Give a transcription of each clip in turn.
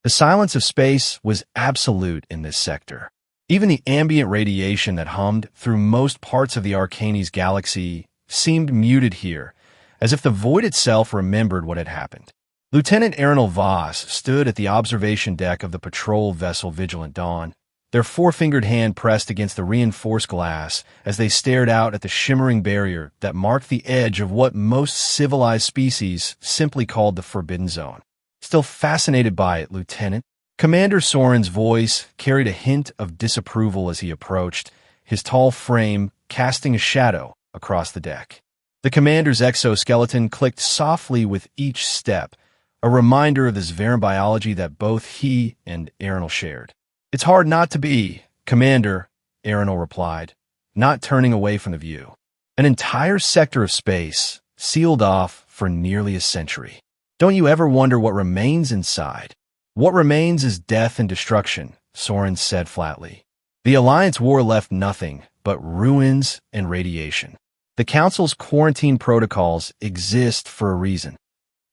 The silence of space was absolute in this sector. Even the ambient radiation that hummed through most parts of the Arcanes galaxy seemed muted here, as if the void itself remembered what had happened. Lieutenant Arenal Voss stood at the observation deck of the patrol vessel Vigilant Dawn, their four-fingered hand pressed against the reinforced glass as they stared out at the shimmering barrier that marked the edge of what most civilized species simply called the Forbidden Zone. Still fascinated by it, Lieutenant? Commander Soren's voice carried a hint of disapproval as he approached, his tall frame casting a shadow across the deck. The commander's exoskeleton clicked softly with each step, a reminder of the Zveran biology that both he and Arenal shared. "It's hard not to be, Commander," Arenal replied, not turning away from the view. An entire sector of space, sealed off for nearly a century. Don't you ever wonder what remains inside? "What remains is death and destruction," Soren said flatly. "The Alliance war left nothing but ruins and radiation. The Council's quarantine protocols exist for a reason."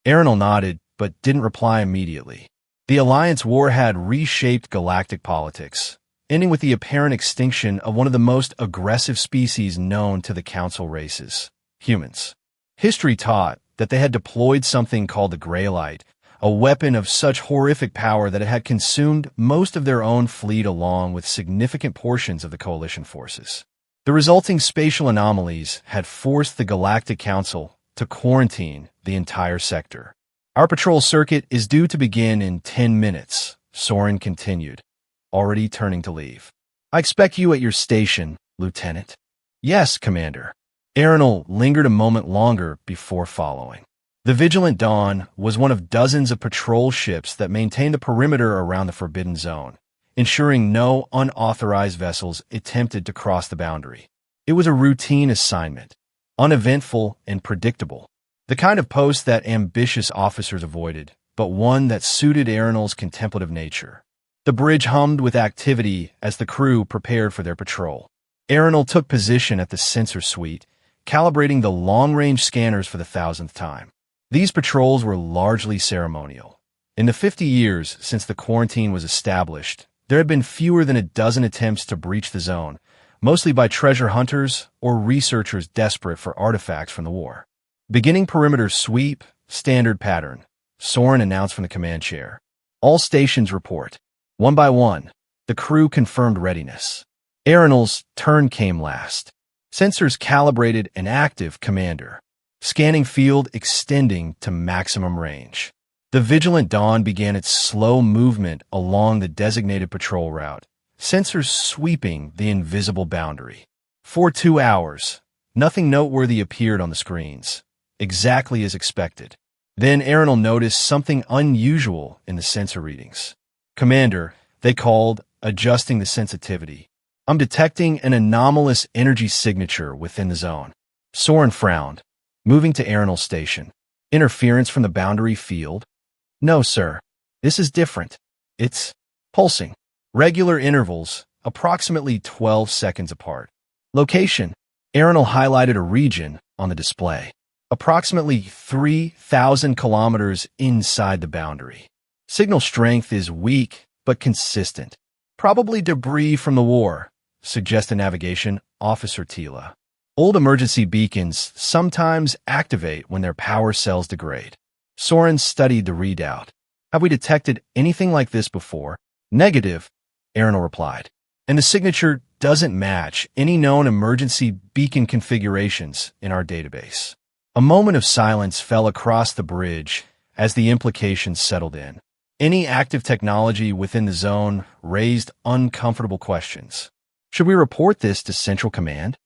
Arenal nodded, but didn't reply immediately. The Alliance war had reshaped galactic politics, ending with the apparent extinction of one of the most aggressive species known to the Council races, humans. History taught that they had deployed something called the Greylite, a weapon of such horrific power that it had consumed most of their own fleet along with significant portions of the Coalition forces. The resulting spatial anomalies had forced the Galactic Council to quarantine the entire sector. "Our patrol circuit is due to begin in 10 minutes, Soren continued, already turning to leave. "I expect you at your station, Lieutenant." "Yes, Commander." Arenal lingered a moment longer before following. The Vigilant Dawn was one of dozens of patrol ships that maintained the perimeter around the Forbidden Zone, ensuring no unauthorized vessels attempted to cross the boundary. It was a routine assignment, uneventful and predictable. The kind of post that ambitious officers avoided, but one that suited Arenal's contemplative nature. The bridge hummed with activity as the crew prepared for their patrol. Arenal took position at the sensor suite, calibrating the long-range scanners for the 1,000th time. These patrols were largely ceremonial. In the 50 years since the quarantine was established, there had been fewer than a dozen attempts to breach the zone, mostly by treasure hunters or researchers desperate for artifacts from the war. "Beginning perimeter sweep, standard pattern," Soren announced from the command chair. "All stations report." One by one, the crew confirmed readiness. Arenal's turn came last. Sensors calibrated and active, Commander. Scanning field extending to maximum range. The Vigilant Dawn began its slow movement along the designated patrol route, sensors sweeping the invisible boundary. For 2 hours, nothing noteworthy appeared on the screens, exactly as expected. Then Arenal noticed something unusual in the sensor readings. "Commander," they called, adjusting the sensitivity. "I'm detecting an anomalous energy signature within the zone." Soren frowned, moving to Arenal's station. "Interference from the boundary field?" "No, sir. This is different. It's pulsing. Regular intervals, approximately 12 seconds apart." "Location?" Arenal highlighted a region on the display. "Approximately 3,000 kilometers inside the boundary. Signal strength is weak but consistent. Probably debris from the war," suggested Navigation Officer Tila. "Old emergency beacons sometimes activate when their power cells degrade." Soren studied the readout. "Have we detected anything like this before?" "Negative," Arenal replied. "And the signature doesn't match any known emergency beacon configurations in our database." A moment of silence fell across the bridge as the implications settled in. Any active technology within the zone raised uncomfortable questions. "Should we report this to Central Command?"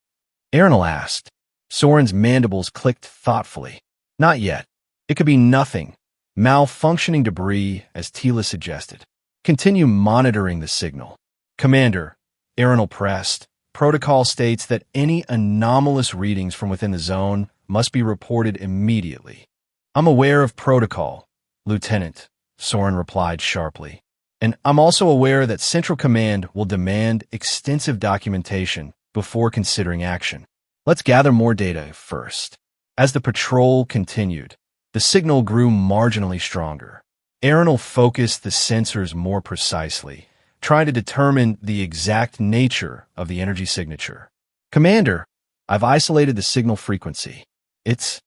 Arenal asked. Soren's mandibles clicked thoughtfully. "Not yet. It could be nothing. Malfunctioning debris, as Tila suggested. Continue monitoring the signal." "Commander," Arenal pressed, "protocol states that any anomalous readings from within the zone must be reported immediately." "I'm aware of protocol, Lieutenant," Soren replied sharply. "And I'm also aware that Central Command will demand extensive documentation before considering action. Let's gather more data first." As the patrol continued, the signal grew marginally stronger. Arenal focused the sensors more precisely, trying to determine the exact nature of the energy signature. Commander, I've isolated the signal frequency. It's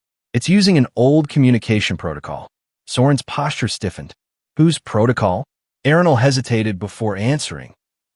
using an old communication protocol. Soren's posture stiffened. Whose protocol? Arenal hesitated before answering.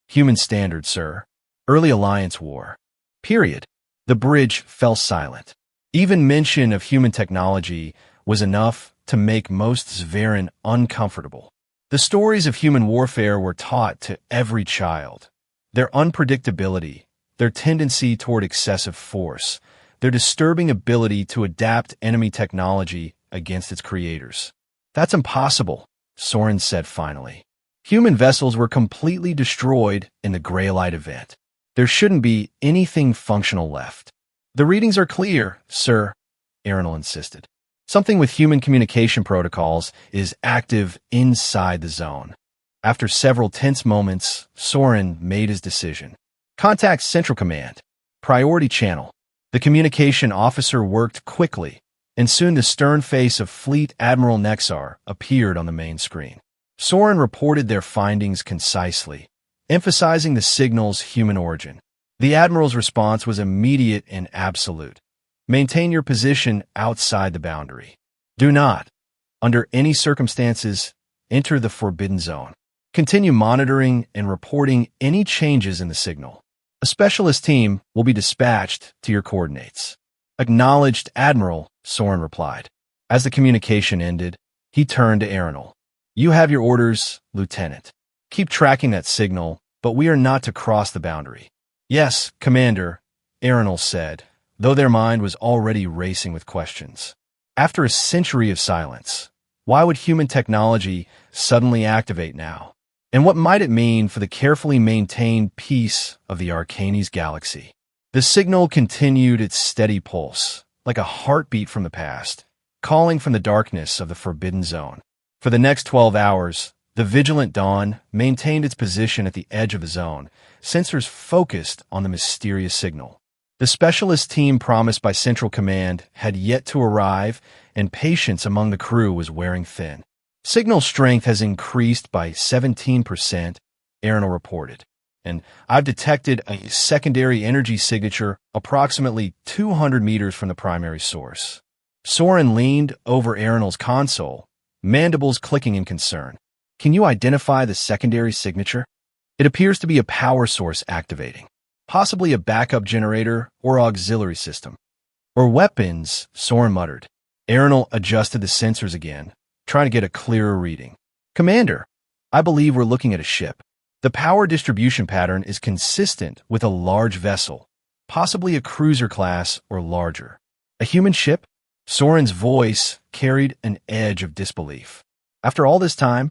Human standard, sir. Early Alliance war. Period. The bridge fell silent. Even mention of human technology was enough to make most Zveran uncomfortable. The stories of human warfare were taught to every child. Their unpredictability, their tendency toward excessive force, their disturbing ability to adapt enemy technology against its creators. That's impossible, Soren said finally. Human vessels were completely destroyed in the Greylite event. There shouldn't be anything functional left. The readings are clear, sir, Arenal insisted. Something with human communication protocols is active inside the zone. After several tense moments, Soren made his decision. Contact Central Command. Priority channel. The communication officer worked quickly, and soon the stern face of Fleet Admiral Nexar appeared on the main screen. Soren reported their findings concisely, emphasizing the signal's human origin. The Admiral's response was immediate and absolute. Maintain your position outside the boundary. Do not, under any circumstances, enter the Forbidden Zone. Continue monitoring and reporting any changes in the signal. A specialist team will be dispatched to your coordinates. Acknowledged, Admiral, Soren replied. As the communication ended, he turned to Arenal. You have your orders, Lieutenant. Keep tracking that signal, but we are not to cross the boundary. Yes, Commander, Arenal said, though their mind was already racing with questions. After a century of silence, why would human technology suddenly activate now? And what might it mean for the carefully maintained peace of the Arcanes galaxy? The signal continued its steady pulse, like a heartbeat from the past, calling from the darkness of the Forbidden Zone. For the next 12 hours, the Vigilant Dawn maintained its position at the edge of the zone, sensors focused on the mysterious signal. The specialist team promised by Central Command had yet to arrive, and patience among the crew was wearing thin. Signal strength has increased by 17%, Arenal reported, and I've detected a secondary energy signature approximately 200 meters from the primary source. Soren leaned over Arenal's console, mandibles clicking in concern. Can you identify the secondary signature? It appears to be a power source activating, possibly a backup generator or auxiliary system. Or weapons, Soren muttered. Arenal adjusted the sensors again, trying to get a clearer reading. Commander, I believe we're looking at a ship. The power distribution pattern is consistent with a large vessel, possibly a cruiser class or larger. A human ship? Soren's voice carried an edge of disbelief. After all this time,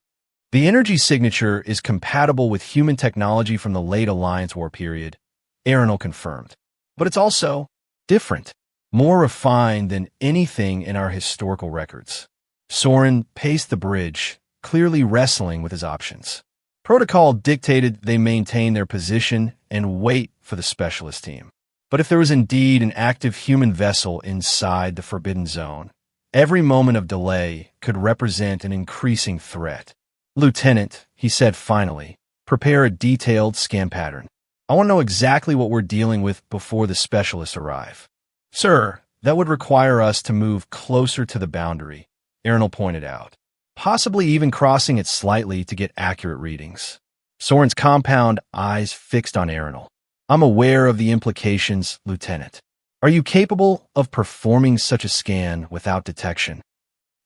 the energy signature is compatible with human technology from the late Alliance War period, Arenal confirmed. But it's also different, more refined than anything in our historical records. Soren paced the bridge, clearly wrestling with his options. Protocol dictated they maintain their position and wait for the specialist team. But if there was indeed an active human vessel inside the Forbidden Zone, every moment of delay could represent an increasing threat. Lieutenant, he said finally, prepare a detailed scan pattern. I want to know exactly what we're dealing with before the specialists arrive. Sir, that would require us to move closer to the boundary, Arenal pointed out, possibly even crossing it slightly to get accurate readings. Soren's compound eyes fixed on Arenal. I'm aware of the implications, Lieutenant. Are you capable of performing such a scan without detection?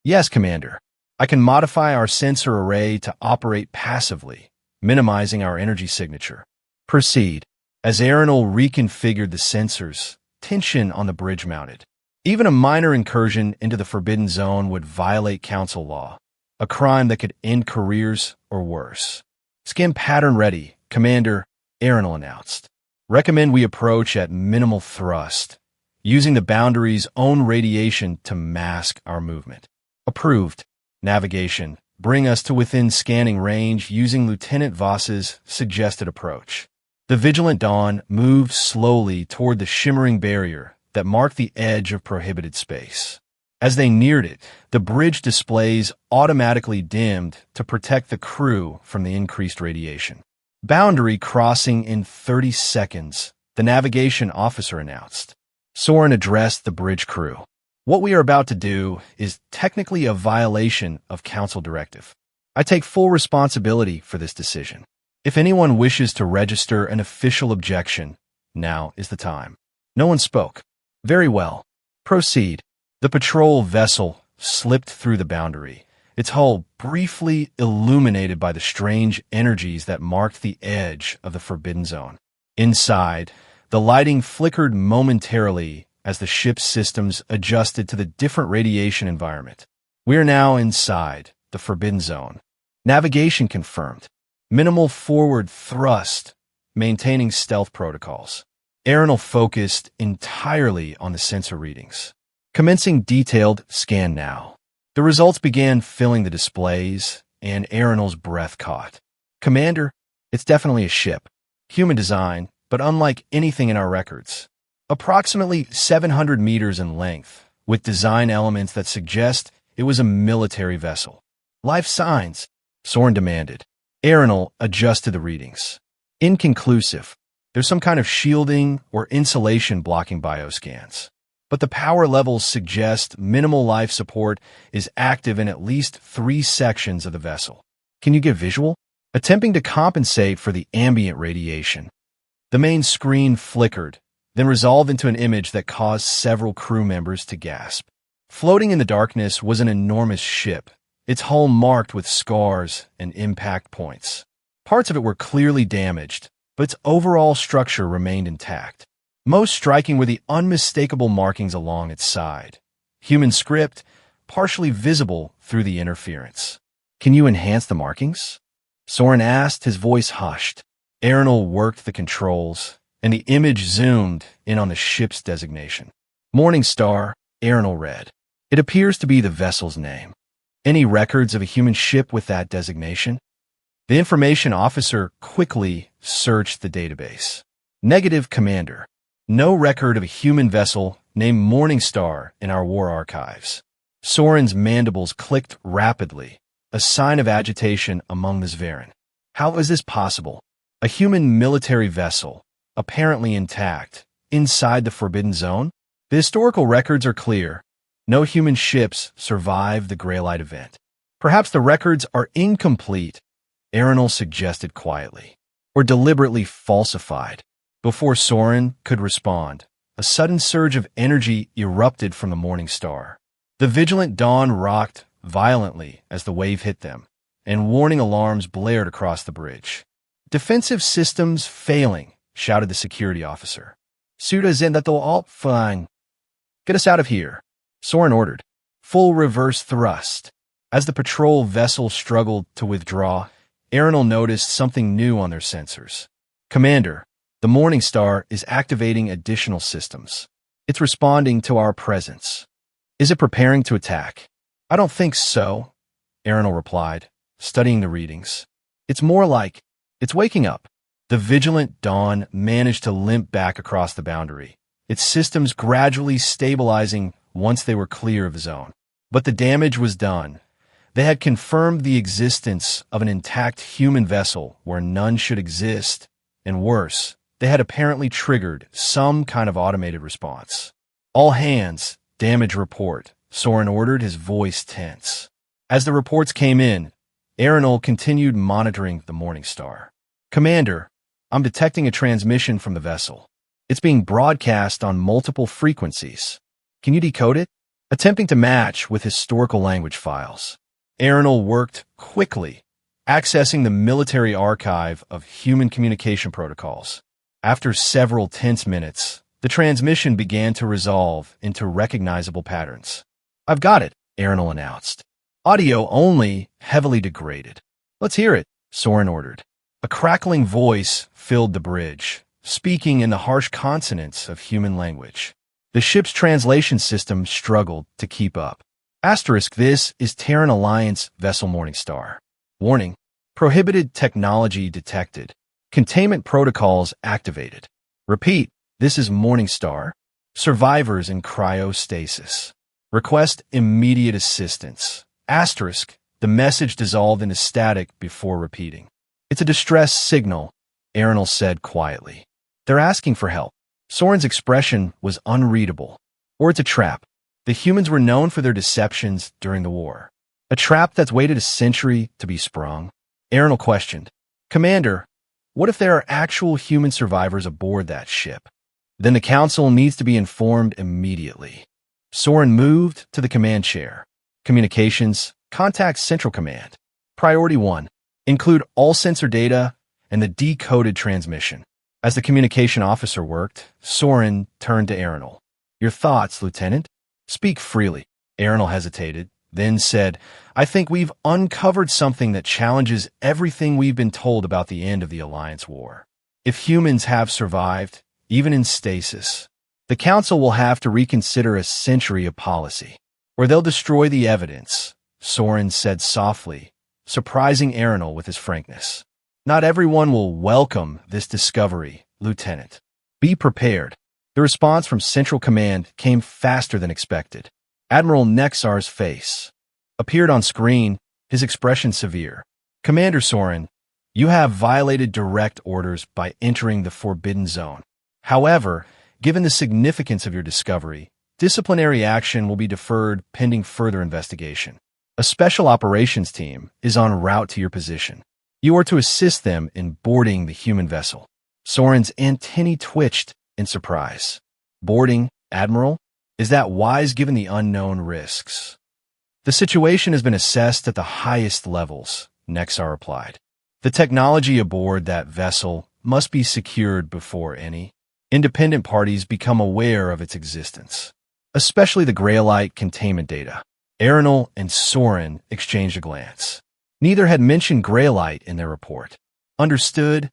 Yes, Commander. I can modify our sensor array to operate passively, minimizing our energy signature. Proceed. As Arenal reconfigured the sensors, tension on the bridge mounted. Even a minor incursion into the Forbidden Zone would violate Council law, a crime that could end careers or worse. Scan pattern ready, Commander, Arenal announced. Recommend we approach at minimal thrust, using the boundary's own radiation to mask our movement. Approved. Navigation. Bring us to within scanning range using Lieutenant Voss's suggested approach. The Vigilant Dawn moved slowly toward the shimmering barrier that marked the edge of prohibited space. As they neared it, the bridge displays automatically dimmed to protect the crew from the increased radiation. Boundary crossing in 30 seconds, the navigation officer announced. Soren addressed the bridge crew. What we are about to do is technically a violation of Council directive. I take full responsibility for this decision. If anyone wishes to register an official objection, now is the time. No one spoke. Very well. Proceed. The patrol vessel slipped through the boundary, its hull briefly illuminated by the strange energies that marked the edge of the Forbidden Zone. Inside, the lighting flickered momentarily as the ship's systems adjusted to the different radiation environment. We are now inside the Forbidden Zone. Navigation confirmed. Minimal forward thrust, maintaining stealth protocols. Aeronal focused entirely on the sensor readings. Commencing detailed scan now. The results began filling the displays, and Aeronal's breath caught. Commander, it's definitely a ship. Human design, but unlike anything in our records. Approximately 700 meters in length, with design elements that suggest it was a military vessel. Life signs, Soren demanded. Aeronal adjusted the readings. Inconclusive. There's some kind of shielding or insulation blocking bioscans. But the power levels suggest minimal life support is active in at least 3 sections of the vessel. Can you get visual? Attempting to compensate for the ambient radiation. The main screen flickered, then resolved into an image that caused several crew members to gasp. Floating in the darkness was an enormous ship, its hull marked with scars and impact points. Parts of it were clearly damaged, but its overall structure remained intact. Most striking were the unmistakable markings along its side. Human script, partially visible through the interference. Can you enhance the markings? Soren asked, his voice hushed. Aeronal worked the controls, and the image zoomed in on the ship's designation. Morning Star, Aeronal read. It appears to be the vessel's name. Any records of a human ship with that designation? The information officer quickly searched the database. Negative, Commander. No record of a human vessel named Morning Star in our war archives. Soren's mandibles clicked rapidly, a sign of agitation among the Zveran. How is this possible? A human military vessel, apparently intact, inside the Forbidden Zone? The historical records are clear. No human ships survived the Greylite event. Perhaps the records are incomplete, Aeronal suggested quietly, or deliberately falsified. Before Soren could respond, a sudden surge of energy erupted from the Morning Star. The vigilant Dawn rocked violently as the wave hit them, and warning alarms blared across the bridge. Defensive systems failing, shouted the security officer. Suda zendato alt fine. Get us out of here, Soren ordered. Full reverse thrust. As the patrol vessel struggled to withdraw, Aeronal noticed something new on their sensors. Commander, the Morning Star is activating additional systems. It's responding to our presence. Is it preparing to attack? I don't think so, Aeronal replied, studying the readings. It's more like it's waking up. The vigilant Dawn managed to limp back across the boundary, its systems gradually stabilizing once they were clear of the zone. But the damage was done. They had confirmed the existence of an intact human vessel where none should exist, and worse, they had apparently triggered some kind of automated response. All hands, damage report, Soren ordered, his voice tense. As the reports came in, Aeronal continued monitoring the Morning Star. Commander, I'm detecting a transmission from the vessel. It's being broadcast on multiple frequencies. Can you decode it? Attempting to match with historical language files. Aeronal worked quickly, accessing the military archive of human communication protocols. After several tense minutes, the transmission began to resolve into recognizable patterns. I've got it, Aeronal announced. Audio only, heavily degraded. Let's hear it, Soren ordered. A crackling voice filled the bridge, speaking in the harsh consonants of human language. The ship's translation system struggled to keep up. Asterisk, this is Terran Alliance vessel Morning Star. Warning, prohibited technology detected. Containment protocols activated. Repeat, this is Morning Star. Survivors in cryostasis. Request immediate assistance. Asterisk. The message dissolved into static before repeating. It's a distress signal, Arenal said quietly. They're asking for help. Soren's expression was unreadable. Or it's a trap. The humans were known for their deceptions during the war. A trap that's waited a century to be sprung? Arenal questioned. Commander, what if there are actual human survivors aboard that ship? Then the council needs to be informed immediately. Soren moved to the command chair. Communications, contact Central Command. Priority 1. Include all sensor data and the decoded transmission. As the communication officer worked, Soren turned to Arenal. Your thoughts, Lieutenant? Speak freely. Arenal hesitated, then said, I think we've uncovered something that challenges everything we've been told about the end of the Alliance War. If humans have survived, even in stasis, the Council will have to reconsider a century of policy, or they'll destroy the evidence, Soren said softly, surprising Arenal with his frankness. Not everyone will welcome this discovery, Lieutenant. Be prepared. The response from Central Command came faster than expected. Admiral Nexar's face appeared on screen, his expression severe. Commander Soren, you have violated direct orders by entering the Forbidden Zone. However, given the significance of your discovery, disciplinary action will be deferred pending further investigation. A special operations team is en route to your position. You are to assist them in boarding the human vessel. Soren's antennae twitched in surprise. Boarding, Admiral? Is that wise given the unknown risks? The situation has been assessed at the highest levels, Nexar replied. The technology aboard that vessel must be secured before any independent parties become aware of its existence, especially the Graylite containment data. Arenal and Soren exchanged a glance. Neither had mentioned Graylite in their report. Understood,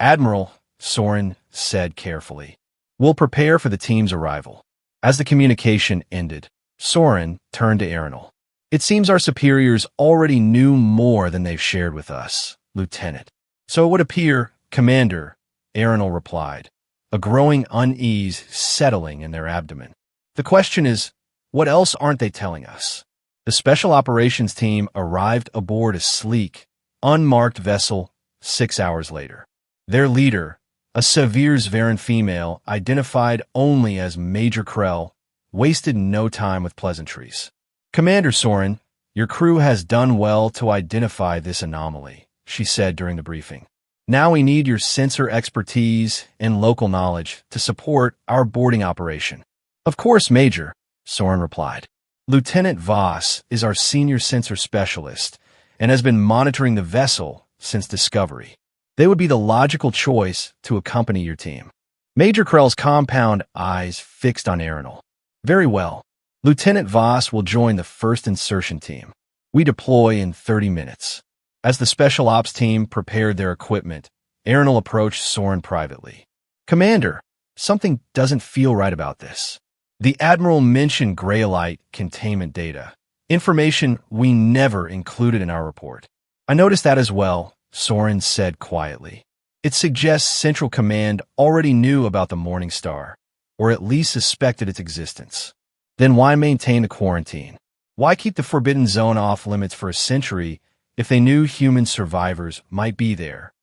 Admiral, Soren said carefully. We'll prepare for the team's arrival. As the communication ended, Soren turned to Arenal. It seems our superiors already knew more than they've shared with us, Lieutenant. So it would appear, Commander, Arenal replied, a growing unease settling in their abdomen. The question is, what else aren't they telling us? The Special Operations Team arrived aboard a sleek, unmarked vessel 6 hours later. Their leader, a severe Zveran female identified only as Major Krell, wasted no time with pleasantries. Commander Soren, your crew has done well to identify this anomaly, she said during the briefing. Now we need your sensor expertise and local knowledge to support our boarding operation. Of course, Major, Soren replied. Lieutenant Voss is our senior sensor specialist and has been monitoring the vessel since discovery. They would be the logical choice to accompany your team. Major Krell's compound eyes fixed on Arenal. Very well. Lieutenant Voss will join the first insertion team. We deploy in 30 minutes. As the Special Ops team prepared their equipment, Arenal approached Soren privately. Commander, something doesn't feel right about this. The Admiral mentioned Graylite containment data, information we never included in our report. I noticed that as well, Soren said quietly. It suggests Central Command already knew about the Morning Star, or at least suspected its existence. Then why maintain the quarantine? Why keep the Forbidden Zone off limits for a century if they knew human survivors might be there?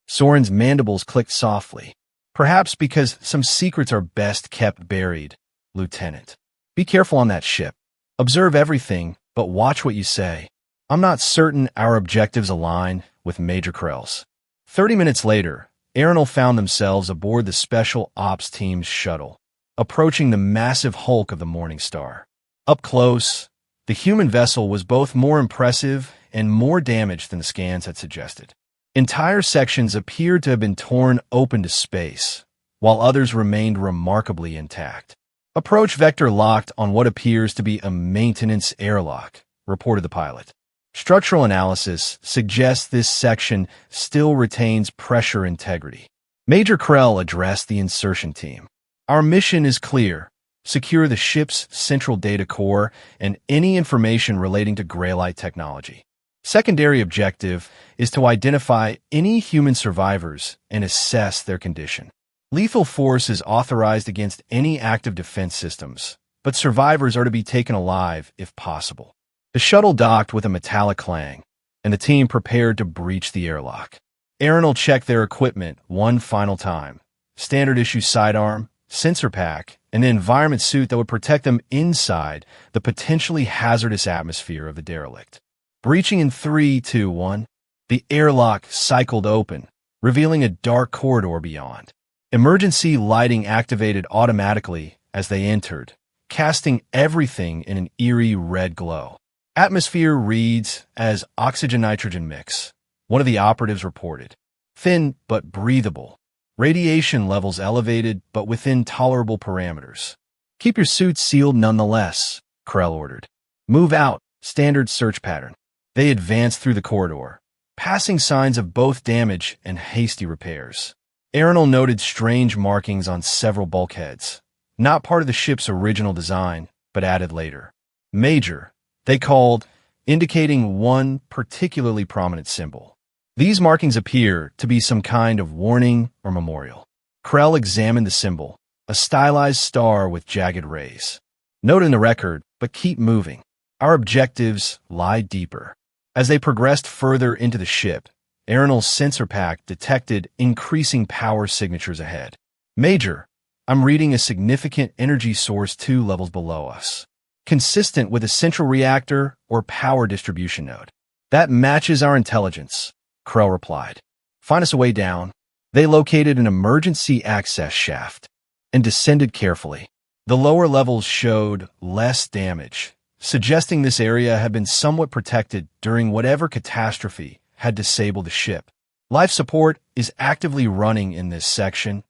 Soren's mandibles clicked softly. Perhaps because some secrets are best kept buried, Lieutenant. Be careful on that ship. Observe everything, but watch what you say. I'm not certain our objectives align with Major Krell's. 30 minutes later, Arenal found themselves aboard the Special Ops Team's shuttle, approaching the massive hulk of the Morning Star. Up close, the human vessel was both more impressive and more damaged than the scans had suggested. Entire sections appeared to have been torn open to space, while others remained remarkably intact. Approach vector locked on what appears to be a maintenance airlock, reported the pilot. Structural analysis suggests this section still retains pressure integrity. Major Krell addressed the insertion team. Our mission is clear. Secure the ship's central data core and any information relating to Graylite technology. Secondary objective is to identify any human survivors and assess their condition. Lethal force is authorized against any active defense systems, but survivors are to be taken alive if possible. The shuttle docked with a metallic clang, and the team prepared to breach the airlock. Aeronal checked their equipment one final time. Standard-issue sidearm, sensor pack, and an environment suit that would protect them inside the potentially hazardous atmosphere of the derelict. Breaching in 3, 2, 1, the airlock cycled open, revealing a dark corridor beyond. Emergency lighting activated automatically as they entered, casting everything in an eerie red glow. Atmosphere reads as oxygen-nitrogen mix, one of the operatives reported. Thin but breathable. Radiation levels elevated but within tolerable parameters. Keep your suits sealed nonetheless, Krell ordered. Move out, standard search pattern. They advanced through the corridor, passing signs of both damage and hasty repairs. Aeronal noted strange markings on several bulkheads, not part of the ship's original design, but added later. Major, they called, indicating one particularly prominent symbol. These markings appear to be some kind of warning or memorial. Krell examined the symbol, a stylized star with jagged rays. Note in the record, but keep moving. Our objectives lie deeper. As they progressed further into the ship, Aeronal's sensor pack detected increasing power signatures ahead. Major, I'm reading a significant energy source 2 levels below us, consistent with a central reactor or power distribution node. That matches our intelligence, Krell replied. Find us a way down. They located an emergency access shaft and descended carefully. The lower levels showed less damage, suggesting this area had been somewhat protected during whatever catastrophe had disabled the ship. Life support is actively running in this section,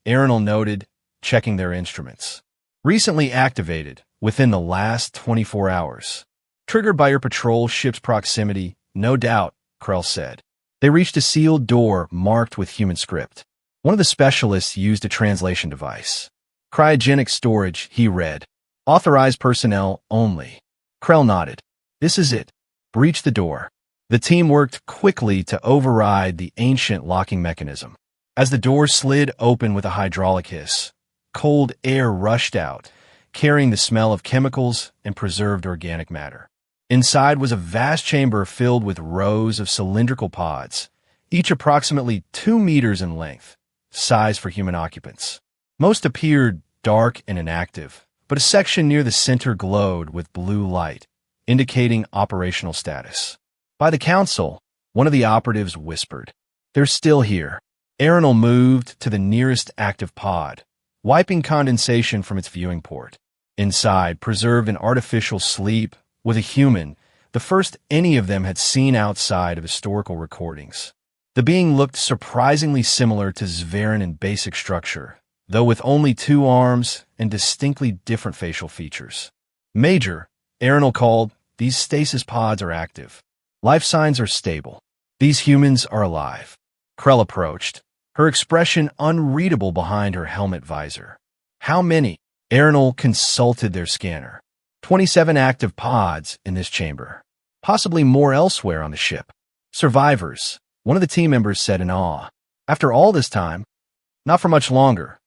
Aeronal noted, checking their instruments. Recently activated within the last 24 hours. Triggered by your patrol ship's proximity, no doubt, Krell said. They reached a sealed door marked with human script. One of the specialists used a translation device. Cryogenic storage, he read. Authorized personnel only. Krell nodded. This is it. Breach the door. The team worked quickly to override the ancient locking mechanism. As the door slid open with a hydraulic hiss, cold air rushed out, carrying the smell of chemicals and preserved organic matter. Inside was a vast chamber filled with rows of cylindrical pods, each approximately 2 meters in length, size for human occupants. Most appeared dark and inactive, but a section near the center glowed with blue light, indicating operational status. By the council, one of the operatives whispered, "They're still here." Aeronal moved to the nearest active pod, wiping condensation from its viewing port. Inside, preserved in artificial sleep, with a human, the first any of them had seen outside of historical recordings. The being looked surprisingly similar to Zverin in basic structure, though with only 2 arms and distinctly different facial features. Major, Aeronal called, these stasis pods are active. Life signs are stable. These humans are alive. Krell approached, her expression unreadable behind her helmet visor. How many? Aeronal consulted their scanner. 27 active pods in this chamber. Possibly more elsewhere on the ship. Survivors, one of the team members said in awe. After all this time? Not for much longer,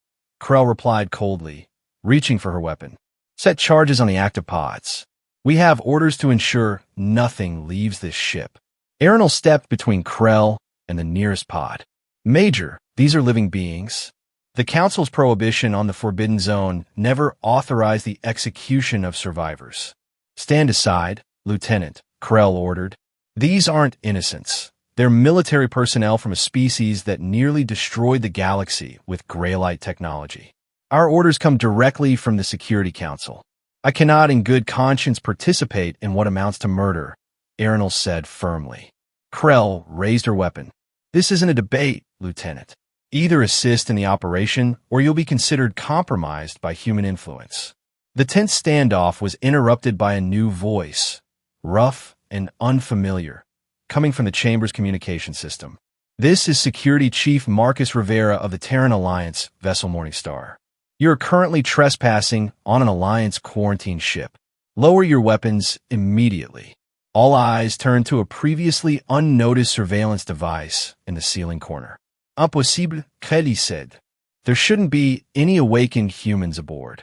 Krell replied coldly, reaching for her weapon. Set charges on the active pods. We have orders to ensure nothing leaves this ship. Aeronal stepped between Krell and the nearest pod. Major, these are living beings. The Council's prohibition on the Forbidden Zone never authorized the execution of survivors. Stand aside, Lieutenant, Krell ordered. These aren't innocents. They're military personnel from a species that nearly destroyed the galaxy with Greylite technology. Our orders come directly from the Security Council. I cannot in good conscience participate in what amounts to murder, Aeronal said firmly. Krell raised her weapon. This isn't a debate, Lieutenant. Either assist in the operation or you'll be considered compromised by human influence. The tense standoff was interrupted by a new voice, rough and unfamiliar, coming from the Chamber's communication system. This is Security Chief Marcus Rivera of the Terran Alliance, Vessel Morningstar. You are currently trespassing on an Alliance quarantine ship. Lower your weapons immediately. All eyes turned to a previously unnoticed surveillance device in the ceiling corner. Impossible, Kelly said. There shouldn't be any awakened humans aboard.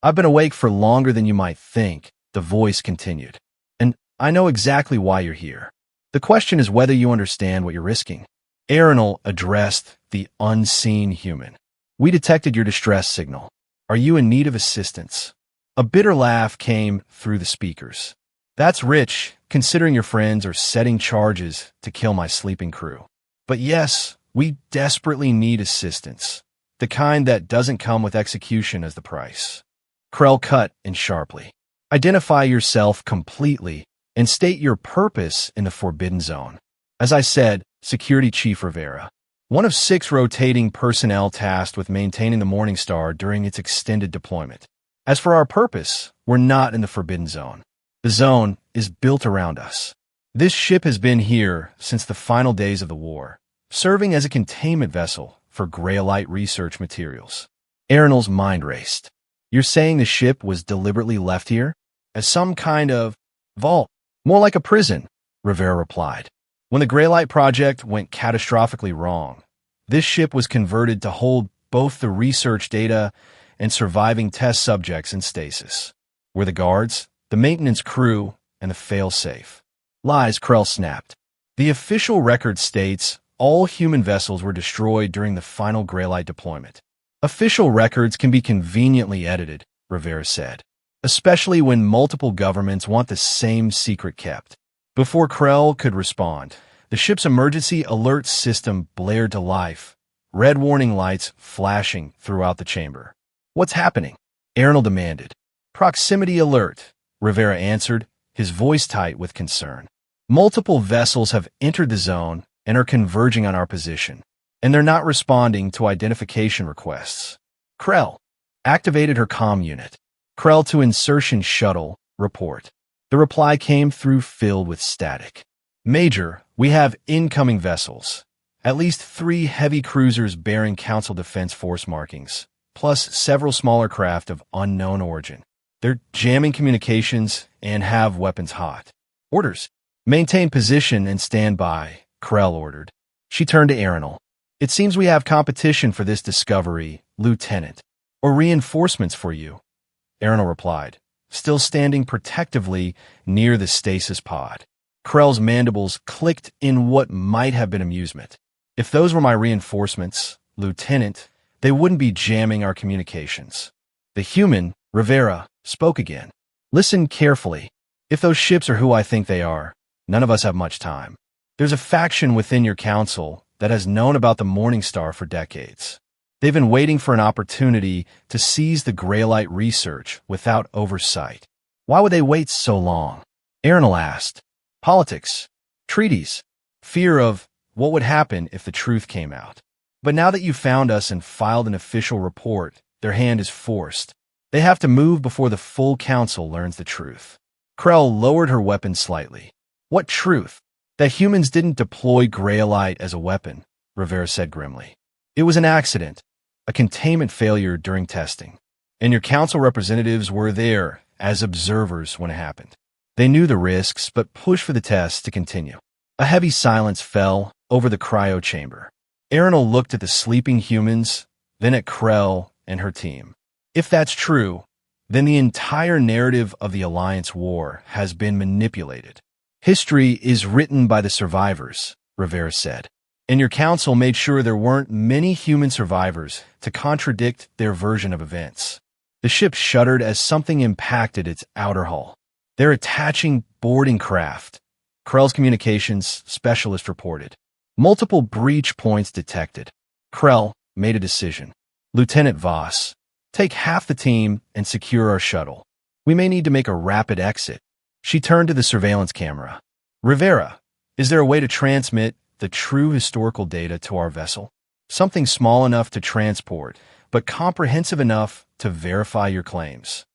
I've been awake for longer than you might think, the voice continued. And I know exactly why you're here. The question is whether you understand what you're risking. Arenal addressed the unseen human. We detected your distress signal. Are you in need of assistance? A bitter laugh came through the speakers. That's rich, considering your friends are setting charges to kill my sleeping crew. But yes, we desperately need assistance. The kind that doesn't come with execution as the price. Krell cut in sharply. Identify yourself completely and state your purpose in the Forbidden Zone. As I said, Security Chief Rivera. One of 6 rotating personnel tasked with maintaining the Morningstar during its extended deployment. As for our purpose, we're not in the Forbidden Zone. The zone is built around us. This ship has been here since the final days of the war, serving as a containment vessel for Graylite research materials. Arenal's mind raced. You're saying the ship was deliberately left here? As some kind of vault? More like a prison, Rivera replied. When the Graylite project went catastrophically wrong, this ship was converted to hold both the research data and surviving test subjects in stasis. We're the guards, the maintenance crew, and the fail-safe. Lies, Krell snapped. The official record states all human vessels were destroyed during the final Graylite deployment. Official records can be conveniently edited, Rivera said, especially when multiple governments want the same secret kept. Before Krell could respond, the ship's emergency alert system blared to life, red warning lights flashing throughout the chamber. What's happening? Arenal demanded. Proximity alert, Rivera answered, his voice tight with concern. Multiple vessels have entered the zone and are converging on our position, and they're not responding to identification requests. Krell activated her comm unit. Krell to insertion shuttle, report. The reply came through filled with static. Major, we have incoming vessels. At least 3 heavy cruisers bearing Council Defense Force markings, plus several smaller craft of unknown origin. They're jamming communications and have weapons hot. Orders. Maintain position and stand by, Krell ordered. She turned to Arenal. It seems we have competition for this discovery, Lieutenant. Or reinforcements for you. Arenal replied, still standing protectively near the stasis pod. Krell's mandibles clicked in what might have been amusement. If those were my reinforcements, Lieutenant, they wouldn't be jamming our communications. The human, Rivera, spoke again. Listen carefully. If those ships are who I think they are, none of us have much time. There's a faction within your council that has known about the Morningstar for decades. They've been waiting for an opportunity to seize the Graylite research without oversight. Why would they wait so long? Arenal asked. Politics, treaties, fear of what would happen if the truth came out. But now that you've found us and filed an official report, their hand is forced. They have to move before the full council learns the truth. Krell lowered her weapon slightly. What truth? That humans didn't deploy Graylite as a weapon, Rivera said grimly. It was an accident, a containment failure during testing. And your council representatives were there as observers when it happened. They knew the risks, but pushed for the test to continue. A heavy silence fell over the cryo chamber. Arenal looked at the sleeping humans, then at Krell and her team. If that's true, then the entire narrative of the Alliance War has been manipulated. History is written by the survivors, Rivera said. And your council made sure there weren't many human survivors to contradict their version of events. The ship shuddered as something impacted its outer hull. They're attaching boarding craft, Krell's communications specialist reported. Multiple breach points detected. Krell made a decision. Lieutenant Voss, take half the team and secure our shuttle. We may need to make a rapid exit. She turned to the surveillance camera. Rivera, is there a way to transmit the true historical data to our vessel? Something small enough to transport, but comprehensive enough to verify your claims.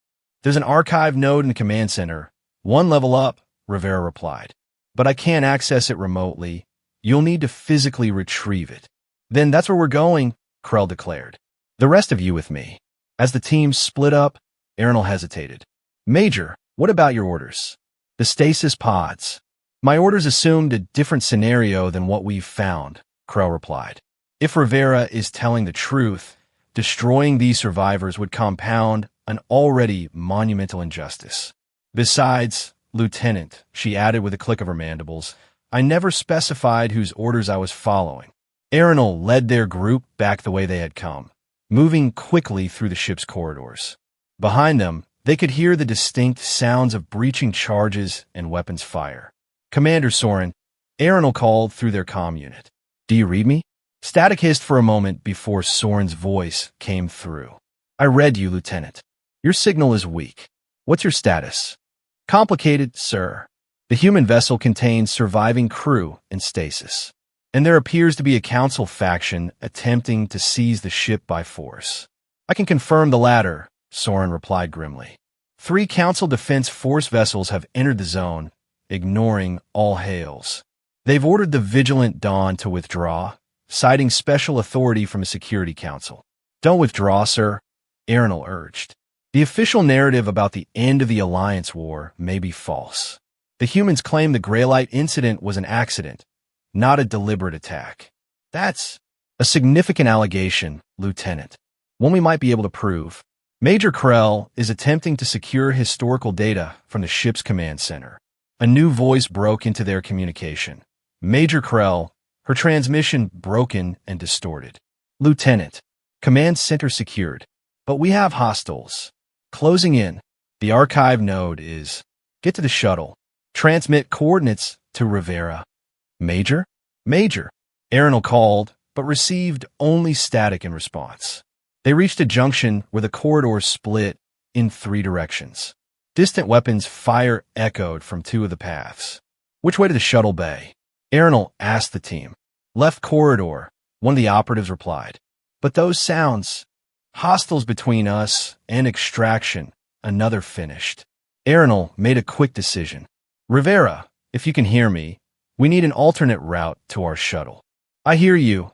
There's an archive node in the command center. 1 level up, Rivera replied. But I can't access it remotely. You'll need to physically retrieve it. Then that's where we're going, Krell declared. The rest of you with me. As the team split up, Arenal hesitated. Major, what about your orders? The stasis pods. My orders assumed a different scenario than what we've found, Krell replied. If Rivera is telling the truth, destroying these survivors would compound an already monumental injustice. Besides, Lieutenant, she added with a click of her mandibles, I never specified whose orders I was following. Arenal led their group back the way they had come, moving quickly through the ship's corridors. Behind them, they could hear the distinct sounds of breaching charges and weapons fire. Commander Soren, Arenal called through their comm unit. Do you read me? Static hissed for a moment before Soren's voice came through. I read you, Lieutenant. Your signal is weak. What's your status? Complicated, sir. The human vessel contains surviving crew in stasis, and there appears to be a council faction attempting to seize the ship by force. I can confirm the latter, Soren replied grimly. 3 Council Defense Force vessels have entered the zone, ignoring all hails. They've ordered the Vigilant Dawn to withdraw, citing special authority from a Security Council. Don't withdraw, sir, Arenal urged. The official narrative about the end of the Alliance War may be false. The humans claim the Greylite incident was an accident, not a deliberate attack. That's a significant allegation, Lieutenant. One we might be able to prove. Major Krell is attempting to secure historical data from the ship's command center. A new voice broke into their communication. Major Krell, her transmission broken and distorted. Lieutenant, command center secured, but we have hostiles. Closing in. The archive node is. Get to the shuttle. Transmit coordinates to Rivera. Major? Major. Arenal called, but received only static in response. They reached a junction where the corridors split in 3 directions. Distant weapons fire echoed from 2 of the paths. Which way to the shuttle bay? Arenal asked the team. Left corridor, one of the operatives replied. But those sounds. Hostiles between us and extraction, another finished. Arenal made a quick decision. Rivera, if you can hear me, we need an alternate route to our shuttle. I hear you.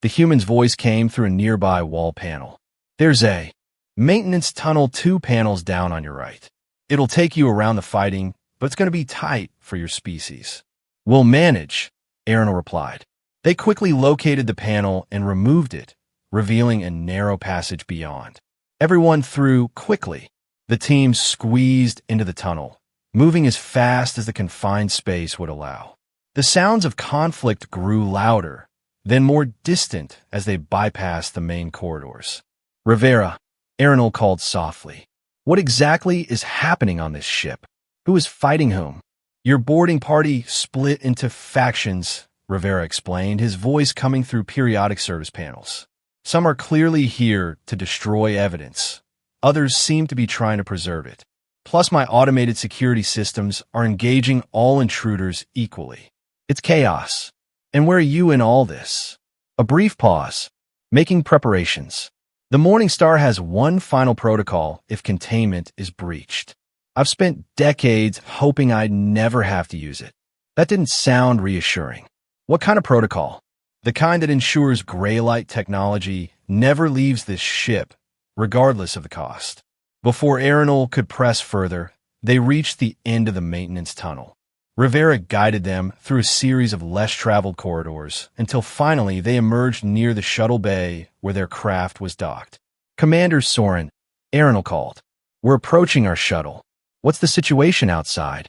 The human's voice came through a nearby wall panel. There's a maintenance tunnel 2 panels down on your right. It'll take you around the fighting, but it's going to be tight for your species. We'll manage, Arenal replied. They quickly located the panel and removed it, revealing a narrow passage beyond. Everyone threw quickly. The team squeezed into the tunnel, moving as fast as the confined space would allow. The sounds of conflict grew louder, then more distant as they bypassed the main corridors. Rivera, Arenal called softly. What exactly is happening on this ship? Who is fighting whom? Your boarding party split into factions, Rivera explained, his voice coming through periodic service panels. Some are clearly here to destroy evidence. Others seem to be trying to preserve it. Plus, my automated security systems are engaging all intruders equally. It's chaos. And where are you in all this? A brief pause. Making preparations. The Morning Star has one final protocol if containment is breached. I've spent decades hoping I'd never have to use it. That didn't sound reassuring. What kind of protocol? The kind that ensures Greylite technology never leaves this ship, regardless of the cost. Before Arenal could press further, they reached the end of the maintenance tunnel. Rivera guided them through a series of less-traveled corridors until finally they emerged near the shuttle bay where their craft was docked. Commander Soren, Arenal called. We're approaching our shuttle. What's the situation outside?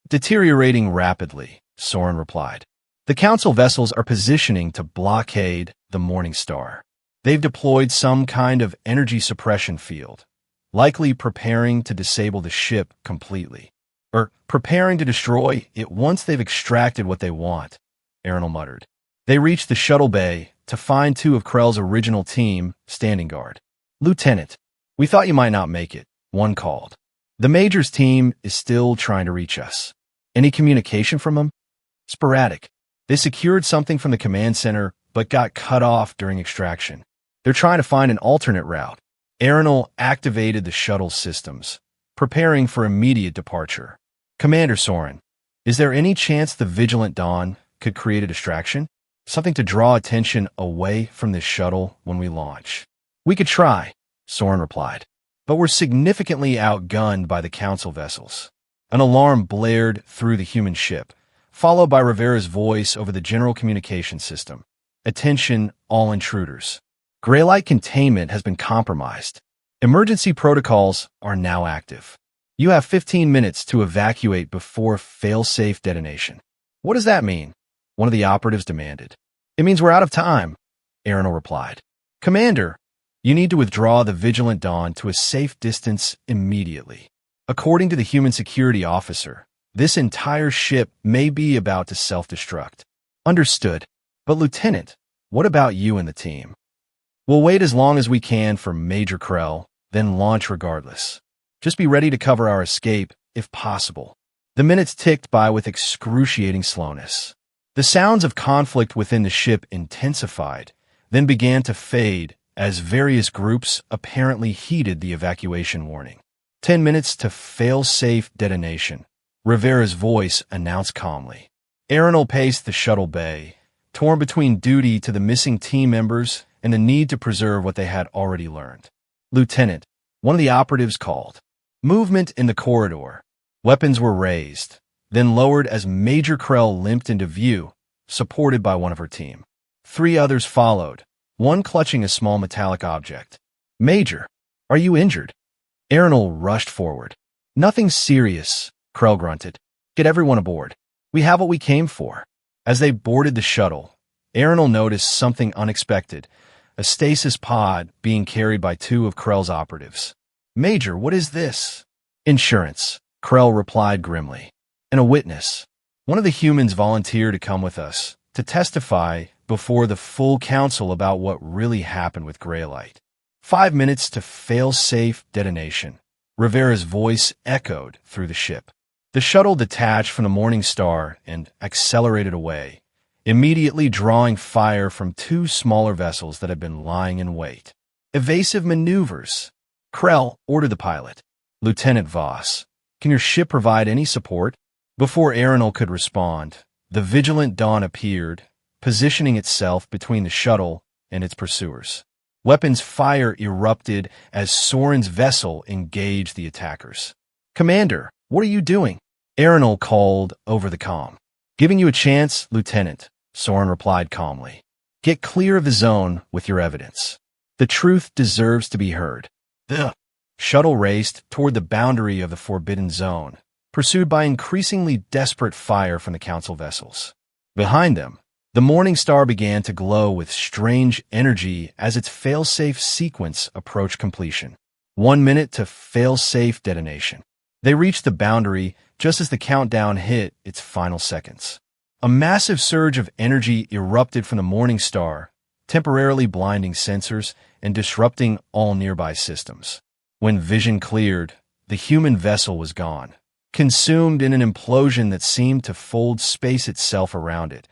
Deteriorating rapidly, Soren replied. The Council vessels are positioning to blockade the Morning Star. They've deployed some kind of energy suppression field, likely preparing to disable the ship completely. Or preparing to destroy it once they've extracted what they want, Arenal muttered. They reached the shuttle bay to find 2 of Krell's original team standing guard. Lieutenant, we thought you might not make it, one called. The Major's team is still trying to reach us. Any communication from them? Sporadic. They secured something from the command center, but got cut off during extraction. They're trying to find an alternate route. Arenal activated the shuttle systems, preparing for immediate departure. Commander Soren, is there any chance the Vigilant Dawn could create a distraction? Something to draw attention away from this shuttle when we launch? We could try, Soren replied, but we're significantly outgunned by the Council vessels. An alarm blared through the human ship, followed by Rivera's voice over the general communication system. Attention, all intruders. Greylite containment has been compromised. Emergency protocols are now active. You have 15 minutes to evacuate before fail-safe detonation. What does that mean? One of the operatives demanded. It means we're out of time, Aronal replied. Commander, you need to withdraw the Vigilant Dawn to a safe distance immediately. According to the human security officer, this entire ship may be about to self-destruct. Understood. But Lieutenant, what about you and the team? We'll wait as long as we can for Major Krell, then launch regardless. Just be ready to cover our escape, if possible. The minutes ticked by with excruciating slowness. The sounds of conflict within the ship intensified, then began to fade as various groups apparently heeded the evacuation warning. 10 minutes to fail-safe detonation, Rivera's voice announced calmly. Aronal paced the shuttle bay, torn between duty to the missing team members and the need to preserve what they had already learned. Lieutenant, one of the operatives called. Movement in the corridor. Weapons were raised, then lowered as Major Krell limped into view, supported by one of her team. 3 others followed, one clutching a small metallic object. Major, are you injured? Aronal rushed forward. Nothing serious, Krell grunted. Get everyone aboard. We have what we came for. As they boarded the shuttle, Aronal noticed something unexpected, a stasis pod being carried by 2 of Krell's operatives. Major, what is this? Insurance, Krell replied grimly. And a witness. One of the humans volunteered to come with us, to testify before the full council about what really happened with Greylite. 5 minutes to fail-safe detonation. Rivera's voice echoed through the ship. The shuttle detached from the Morning Star and accelerated away, immediately drawing fire from 2 smaller vessels that had been lying in wait. Evasive maneuvers. Krell ordered the pilot. Lieutenant Voss, can your ship provide any support? Before Aronal could respond, the Vigilant Dawn appeared, positioning itself between the shuttle and its pursuers. Weapons fire erupted as Soren's vessel engaged the attackers. Commander, what are you doing? Aronal called over the comm. Giving you a chance, Lieutenant, Soren replied calmly. Get clear of the zone with your evidence. The truth deserves to be heard. The shuttle raced toward the boundary of the Forbidden Zone, pursued by increasingly desperate fire from the Council vessels. Behind them, the Morning Star began to glow with strange energy as its fail-safe sequence approached completion. 1 minute to fail-safe detonation. They reached the boundary just as the countdown hit its final seconds. A massive surge of energy erupted from the Morning Star, temporarily blinding sensors and disrupting all nearby systems. When vision cleared, the human vessel was gone, consumed in an implosion that seemed to fold space itself around it,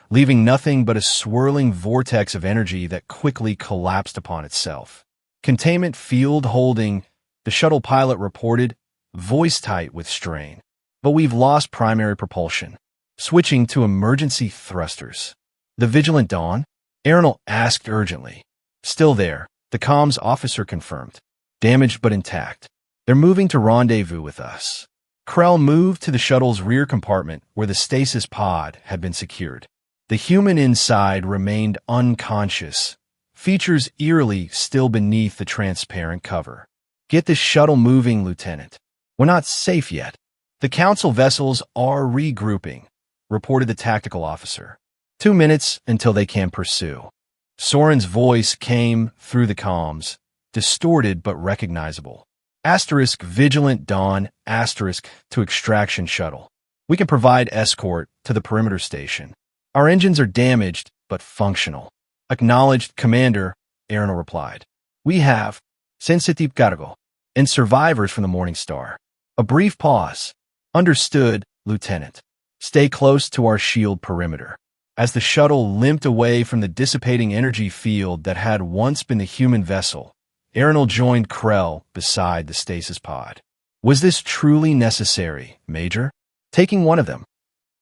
leaving nothing but a swirling vortex of energy that quickly collapsed upon itself. Containment field holding, the shuttle pilot reported, voice tight with strain. But we've lost primary propulsion. Switching to emergency thrusters. The Vigilant Dawn? Aronal asked urgently. Still there, the comms officer confirmed. Damaged but intact. They're moving to rendezvous with us. Krell moved to the shuttle's rear compartment where the stasis pod had been secured. The human inside remained unconscious, features eerily still beneath the transparent cover. Get the shuttle moving, Lieutenant. We're not safe yet. The Council vessels are regrouping, reported the tactical officer. 2 minutes until they can pursue. Soren's voice came through the comms, distorted but recognizable. Asterisk Vigilant Dawn, asterisk to extraction shuttle. We can provide escort to the perimeter station. Our engines are damaged, but functional. Acknowledged, Commander, Aronal replied. We have sensitive cargo and survivors from the Morning Star. A brief pause. Understood, Lieutenant. Stay close to our shield perimeter. As the shuttle limped away from the dissipating energy field that had once been the human vessel, Aronal joined Krell beside the stasis pod. Was this truly necessary, Major? Taking one of them.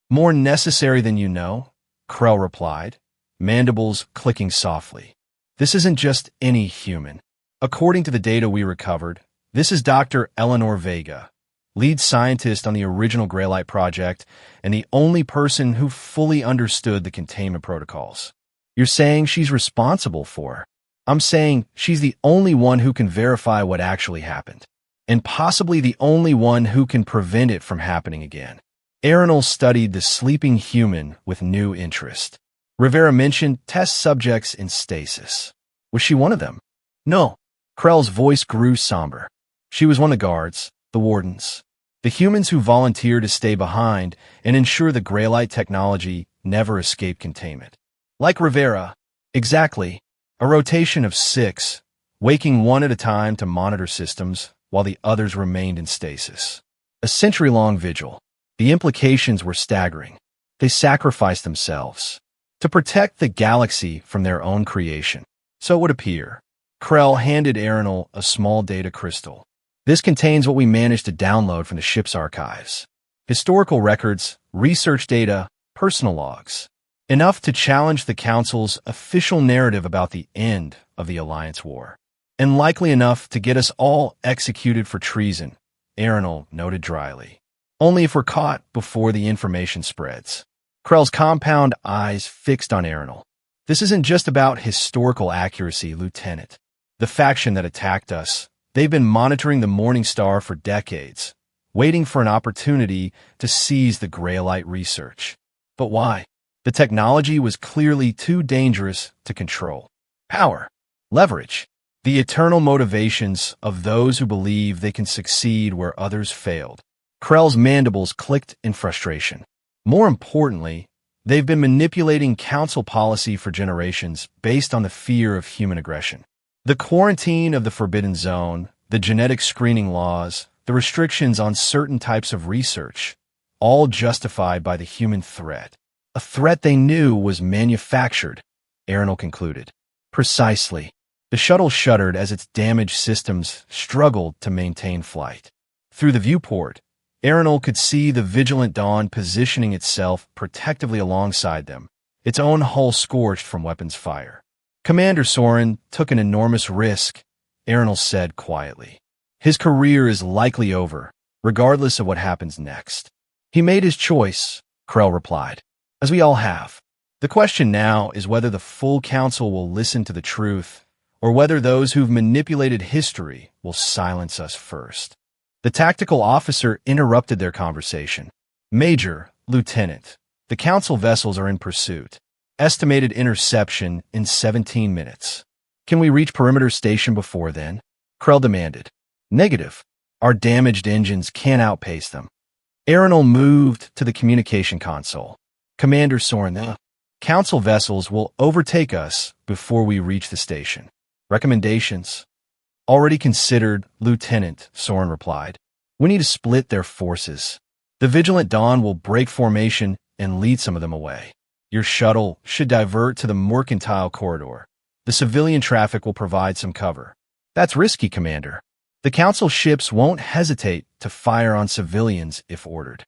More necessary than you know, Krell replied, mandibles clicking softly. This isn't just any human. According to the data we recovered, this is Dr. Eleanor Vega, lead scientist on the original Greylite project and the only person who fully understood the containment protocols. You're saying she's responsible for? I'm saying she's the only one who can verify what actually happened, and possibly the only one who can prevent it from happening again. Arenal studied the sleeping human with new interest. Rivera mentioned test subjects in stasis. Was she one of them? No. Krell's voice grew somber. She was one of the guards, the wardens, the humans who volunteered to stay behind and ensure the Greylite technology never escaped containment. Like Rivera, exactly, a rotation of 6, waking one at a time to monitor systems while the others remained in stasis. A century-long vigil. The implications were staggering. They sacrificed themselves to protect the galaxy from their own creation. So it would appear. Krell handed Arenal a small data crystal. This contains what we managed to download from the ship's archives. Historical records, research data, personal logs. Enough to challenge the Council's official narrative about the end of the Alliance War. And likely enough to get us all executed for treason, Arenal noted dryly. Only if we're caught before the information spreads. Krell's compound eyes fixed on Arenal. This isn't just about historical accuracy, Lieutenant. The faction that attacked us, they've been monitoring the Morning Star for decades, waiting for an opportunity to seize the Greylite research. But why? The technology was clearly too dangerous to control. Power. Leverage. The eternal motivations of those who believe they can succeed where others failed. Krell's mandibles clicked in frustration. More importantly, they've been manipulating Council policy for generations based on the fear of human aggression. The quarantine of the Forbidden Zone, the genetic screening laws, the restrictions on certain types of research, all justified by the human threat. A threat they knew was manufactured, Arenal concluded. Precisely. The shuttle shuddered as its damaged systems struggled to maintain flight. Through the viewport, Arenal could see the Vigilant Dawn positioning itself protectively alongside them, its own hull scorched from weapons fire. Commander Soren took an enormous risk, Arenal said quietly. His career is likely over, regardless of what happens next. He made his choice, Krell replied, as we all have. The question now is whether the full Council will listen to the truth, or whether those who've manipulated history will silence us first. The tactical officer interrupted their conversation. Major, Lieutenant, the Council vessels are in pursuit. Estimated interception in 17 minutes. Can we reach perimeter station before then? Krell demanded. Negative. Our damaged engines can't outpace them. Arenal moved to the communication console. Commander Soren, the Council vessels will overtake us before we reach the station. Recommendations? Already considered, Lieutenant, Soren replied. We need to split their forces. The Vigilant Dawn will break formation and lead some of them away. Your shuttle should divert to the mercantile corridor. The civilian traffic will provide some cover. That's risky, Commander. The Council ships won't hesitate to fire on civilians if ordered.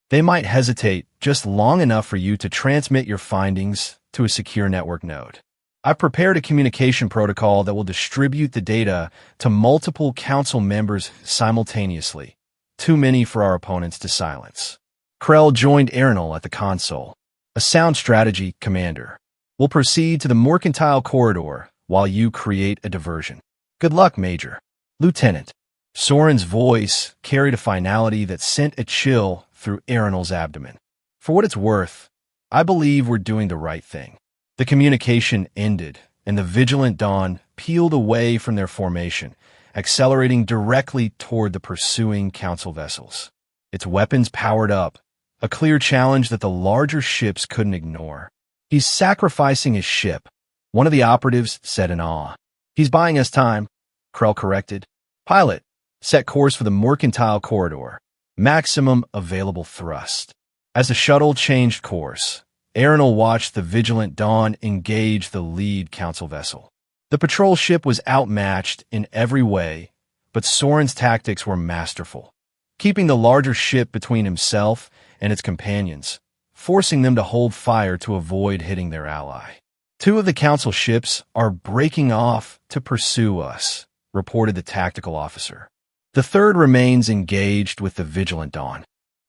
They might hesitate just long enough for you to transmit your findings to a secure network node. I've prepared a communication protocol that will distribute the data to multiple Council members simultaneously. Too many for our opponents to silence. Krell joined Arenal at the console. A sound strategy, Commander. We'll proceed to the mercantile corridor while you create a diversion. Good luck, Major. Lieutenant. Soren's voice carried a finality that sent a chill through Arenal's abdomen. For what it's worth, I believe we're doing the right thing. The communication ended, and the Vigilant Dawn peeled away from their formation, accelerating directly toward the pursuing Council vessels. Its weapons powered up, a clear challenge that the larger ships couldn't ignore. He's sacrificing his ship, one of the operatives said in awe. He's buying us time, Krell corrected. Pilot, set course for the mercantile corridor. Maximum available thrust. As the shuttle changed course, Arenal watched the Vigilant Dawn engage the lead Council vessel. The patrol ship was outmatched in every way, but Soren's tactics were masterful, keeping the larger ship between himself and its companions, forcing them to hold fire to avoid hitting their ally. 2 of the Council ships are breaking off to pursue us, reported the tactical officer. The third remains engaged with the Vigilant Dawn.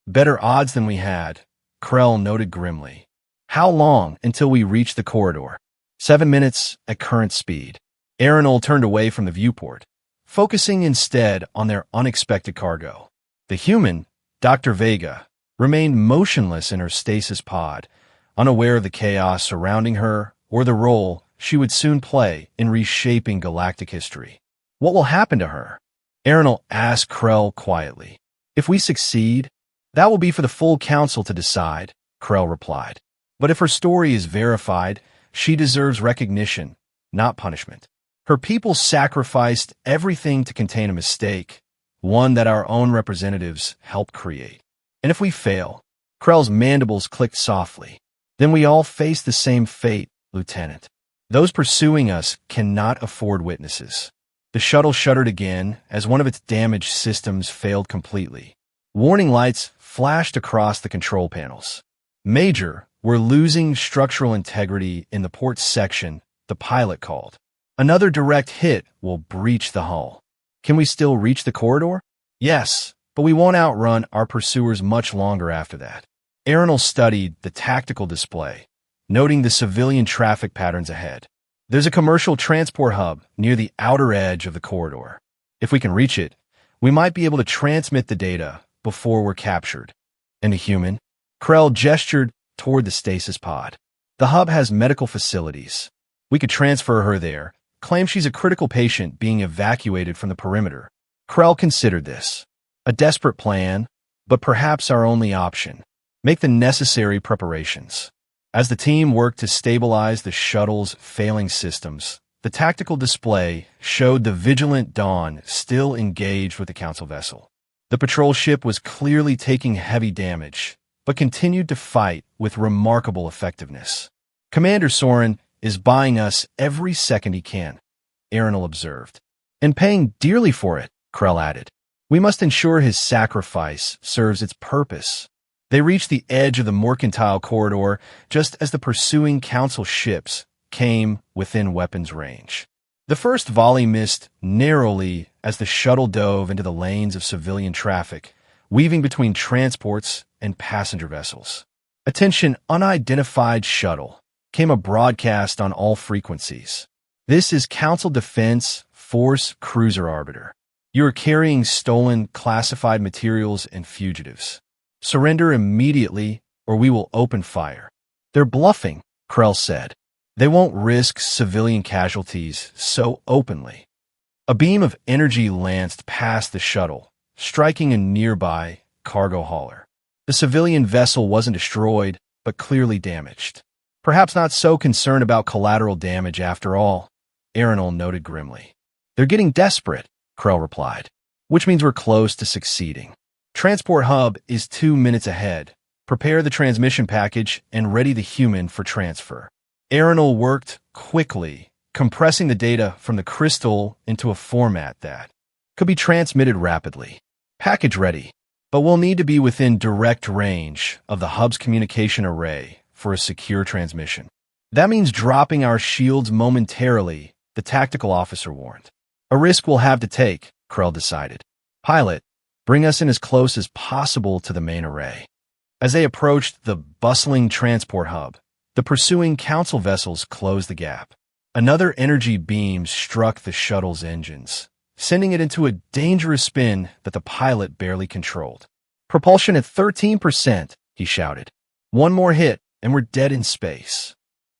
Better odds than we had, Krell noted grimly. How long until we reach the corridor? 7 minutes at current speed. Arenal turned away from the viewport, focusing instead on their unexpected cargo. The human, Dr. Vega, remained motionless in her stasis pod, unaware of the chaos surrounding her or the role she would soon play in reshaping galactic history. What will happen to her? Arenal asked Krell quietly. If we succeed, that will be for the full council to decide, Krell replied. But if her story is verified, she deserves recognition, not punishment. Her people sacrificed everything to contain a mistake, one that our own representatives helped create. And if we fail, Krell's mandibles clicked softly, then we all face the same fate, Lieutenant. Those pursuing us cannot afford witnesses. The shuttle shuddered again as one of its damaged systems failed completely. Warning lights flashed across the control panels. Major, we're losing structural integrity in the port section, the pilot called. Another direct hit will breach the hull. Can we still reach the corridor? Yes, but we won't outrun our pursuers much longer after that. Arenal studied the tactical display, noting the civilian traffic patterns ahead. There's a commercial transport hub near the outer edge of the corridor. If we can reach it, we might be able to transmit the data before we're captured. And the human? Krell gestured toward the stasis pod. The hub has medical facilities. We could transfer her there, claim she's a critical patient being evacuated from the perimeter. Krell considered this. A desperate plan, but perhaps our only option. Make the necessary preparations. As the team worked to stabilize the shuttle's failing systems, the tactical display showed the vigilant Dawn still engaged with the Council vessel. The patrol ship was clearly taking heavy damage, but continued to fight with remarkable effectiveness. Commander Soren is buying us every second he can, Arenal observed. And paying dearly for it, Krell added. We must ensure his sacrifice serves its purpose. They reached the edge of the mercantile corridor just as the pursuing Council ships came within weapons range. The first volley missed narrowly as the shuttle dove into the lanes of civilian traffic, weaving between transports and passenger vessels. Attention, unidentified shuttle, came a broadcast on all frequencies. This is Council Defense Force Cruiser Arbiter. You are carrying stolen classified materials and fugitives. Surrender immediately, or we will open fire. They're bluffing, Krell said. They won't risk civilian casualties so openly. A beam of energy lanced past the shuttle, striking a nearby cargo hauler. The civilian vessel wasn't destroyed, but clearly damaged. Perhaps not so concerned about collateral damage after all, Arenal noted grimly. They're getting desperate, Krell replied, which means we're close to succeeding. Transport hub is 2 minutes ahead. Prepare the transmission package and ready the human for transfer. Arenal worked quickly, compressing the data from the crystal into a format that could be transmitted rapidly. Package ready, but we'll need to be within direct range of the hub's communication array for a secure transmission. That means dropping our shields momentarily, the tactical officer warned. A risk we'll have to take, Krell decided. Pilot, bring us in as close as possible to the main array. As they approached the bustling transport hub, the pursuing Council vessels closed the gap. Another energy beam struck the shuttle's engines, sending it into a dangerous spin that the pilot barely controlled. Propulsion at 13%, he shouted. One more hit, and we're dead in space.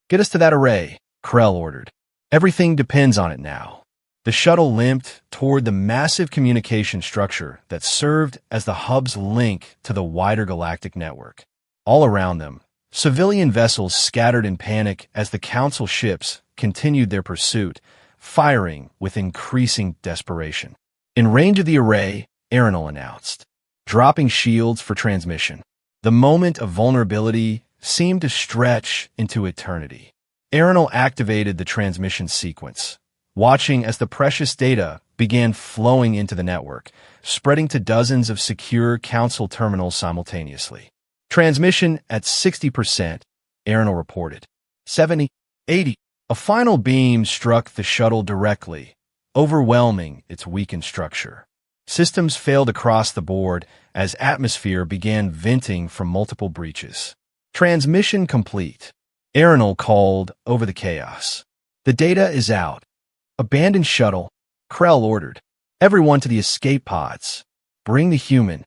Get us to that array, Krell ordered. Everything depends on it now. The shuttle limped toward the massive communication structure that served as the hub's link to the wider galactic network. All around them, civilian vessels scattered in panic as the Council ships continued their pursuit, firing with increasing desperation. In range of the array, Arenal announced, dropping shields for transmission. The moment of vulnerability seemed to stretch into eternity. Arenal activated the transmission sequence, watching as the precious data began flowing into the network, spreading to dozens of secure Council terminals simultaneously. Transmission at 60%, Arenal reported. 70, 80. A final beam struck the shuttle directly, overwhelming its weakened structure. Systems failed across the board as atmosphere began venting from multiple breaches. Transmission complete. Arenal called over the chaos. The data is out. Abandoned shuttle, Krell ordered. Everyone to the escape pods. Bring the human.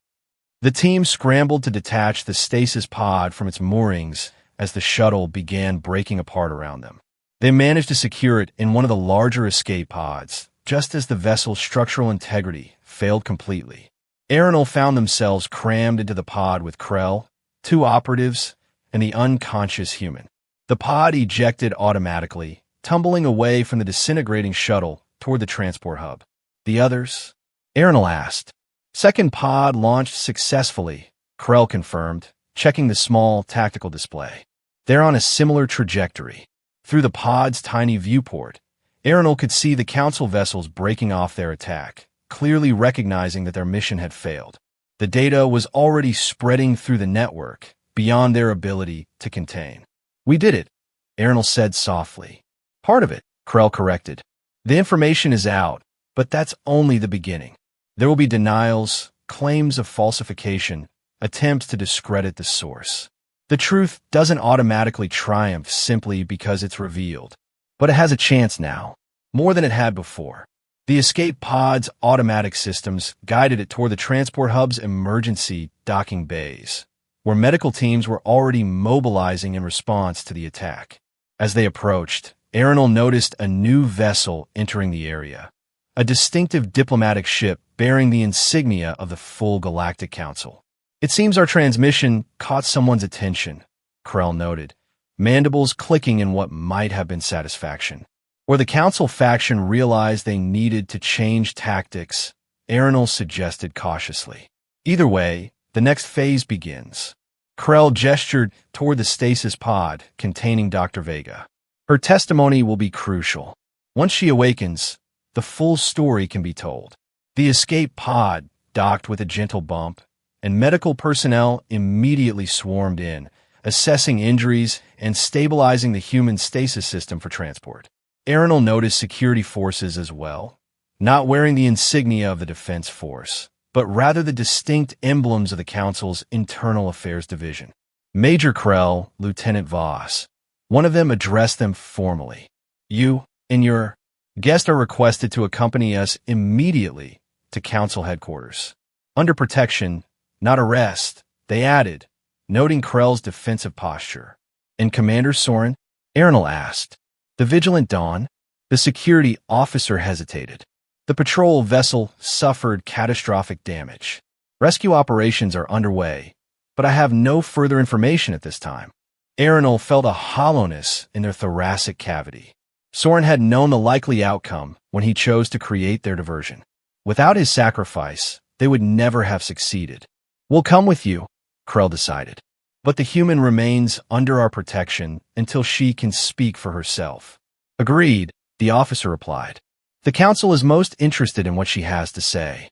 The team scrambled to detach the stasis pod from its moorings as the shuttle began breaking apart around them. They managed to secure it in one of the larger escape pods, just as the vessel's structural integrity failed completely. Aeronal found themselves crammed into the pod with Krell, two operatives, and the unconscious human. The pod ejected automatically, tumbling away from the disintegrating shuttle toward the transport hub. The others? Aeronal asked. Second pod launched successfully, Krell confirmed, checking the small tactical display. They're on a similar trajectory. Through the pod's tiny viewport, Aeronal could see the Council vessels breaking off their attack, clearly recognizing that their mission had failed. The data was already spreading through the network, beyond their ability to contain. We did it, Aeronal said softly. Part of it, Krell corrected. The information is out, but that's only the beginning. There will be denials, claims of falsification, attempts to discredit the source. The truth doesn't automatically triumph simply because it's revealed. But it has a chance now, more than it had before. The escape pod's automatic systems guided it toward the transport hub's emergency docking bays, where medical teams were already mobilizing in response to the attack. As they approached, Aeronal noticed a new vessel entering the area, a distinctive diplomatic ship bearing the insignia of the full Galactic Council. It seems our transmission caught someone's attention, Krell noted, mandibles clicking in what might have been satisfaction. Where the Council faction realized they needed to change tactics, Aeronal suggested cautiously. Either way, the next phase begins. Krell gestured toward the stasis pod containing Dr. Vega. Her testimony will be crucial. Once she awakens, the full story can be told. The escape pod docked with a gentle bump, and medical personnel immediately swarmed in, assessing injuries and stabilizing the human stasis system for transport. Aeronal noticed security forces as well, not wearing the insignia of the Defense Force, but rather the distinct emblems of the Council's Internal Affairs Division. Major Krell, Lieutenant Voss. One of them addressed them formally. You and your guest are requested to accompany us immediately to Council headquarters. Under protection, not arrest, they added, noting Krell's defensive posture. And Commander Soren? Aeronal asked. The Vigilant Dawn? The security officer hesitated. The patrol vessel suffered catastrophic damage. Rescue operations are underway, but I have no further information at this time. Aeronal felt a hollowness in their thoracic cavity. Soren had known the likely outcome when he chose to create their diversion. Without his sacrifice, they would never have succeeded. We'll come with you, Krell decided. But the human remains under our protection until she can speak for herself. Agreed, the officer replied. The Council is most interested in what she has to say.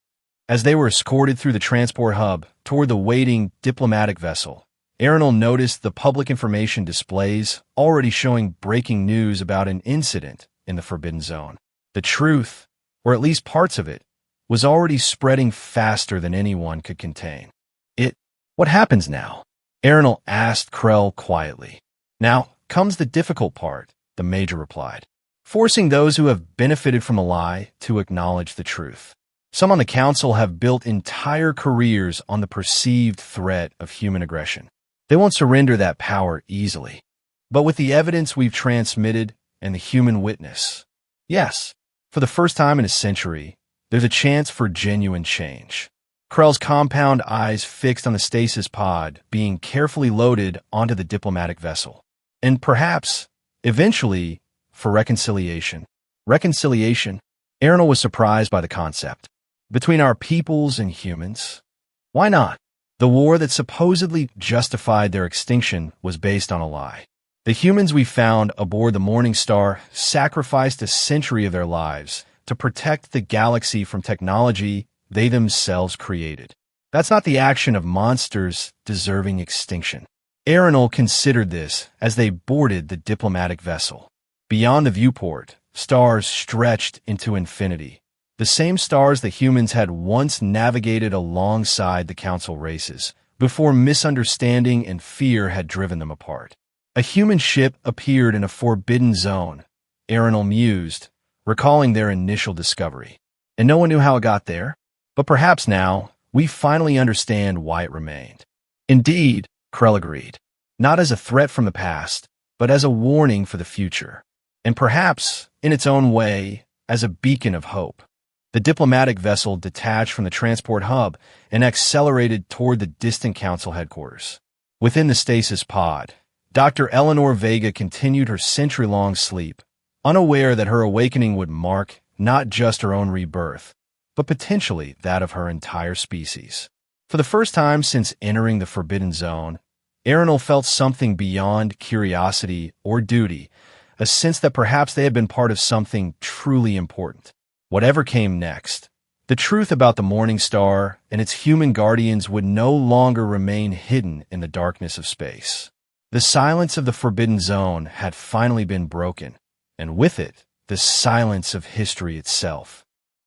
As they were escorted through the transport hub toward the waiting diplomatic vessel, Aeronal noticed the public information displays already showing breaking news about an incident in the Forbidden Zone. The truth, or at least parts of it, was already spreading faster than anyone could contain. What happens now? Aeronal asked Krell quietly. Now comes the difficult part, the Major replied. Forcing those who have benefited from a lie to acknowledge the truth. Some on the Council have built entire careers on the perceived threat of human aggression. They won't surrender that power easily. But with the evidence we've transmitted and the human witness, yes, for the first time in a century, there's a chance for genuine change. Krell's compound eyes fixed on the stasis pod being carefully loaded onto the diplomatic vessel. And perhaps, eventually, for reconciliation. Reconciliation? Aeronal was surprised by the concept. Between our peoples and humans? Why not? The war that supposedly justified their extinction was based on a lie. The humans we found aboard the Morning Star sacrificed a century of their lives to protect the galaxy from technology they themselves created. That's not the action of monsters deserving extinction. Aeronal considered this as they boarded the diplomatic vessel. Beyond the viewport, stars stretched into infinity. The same stars the humans had once navigated alongside the Council races, before misunderstanding and fear had driven them apart. A human ship appeared in a forbidden zone, Aeronal mused, recalling their initial discovery. And no one knew how it got there. But perhaps now, we finally understand why it remained. Indeed, Krell agreed. Not as a threat from the past, but as a warning for the future. And perhaps, in its own way, as a beacon of hope. The diplomatic vessel detached from the transport hub and accelerated toward the distant council headquarters. Within the stasis pod, Dr. Eleanor Vega continued her century-long sleep, unaware that her awakening would mark not just her own rebirth, but potentially that of her entire species. For the first time since entering the Forbidden Zone, Arenal felt something beyond curiosity or duty, a sense that perhaps they had been part of something truly important. Whatever came next, the truth about the Morning Star and its human guardians would no longer remain hidden in the darkness of space. The silence of the Forbidden Zone had finally been broken, and with it, the silence of history itself.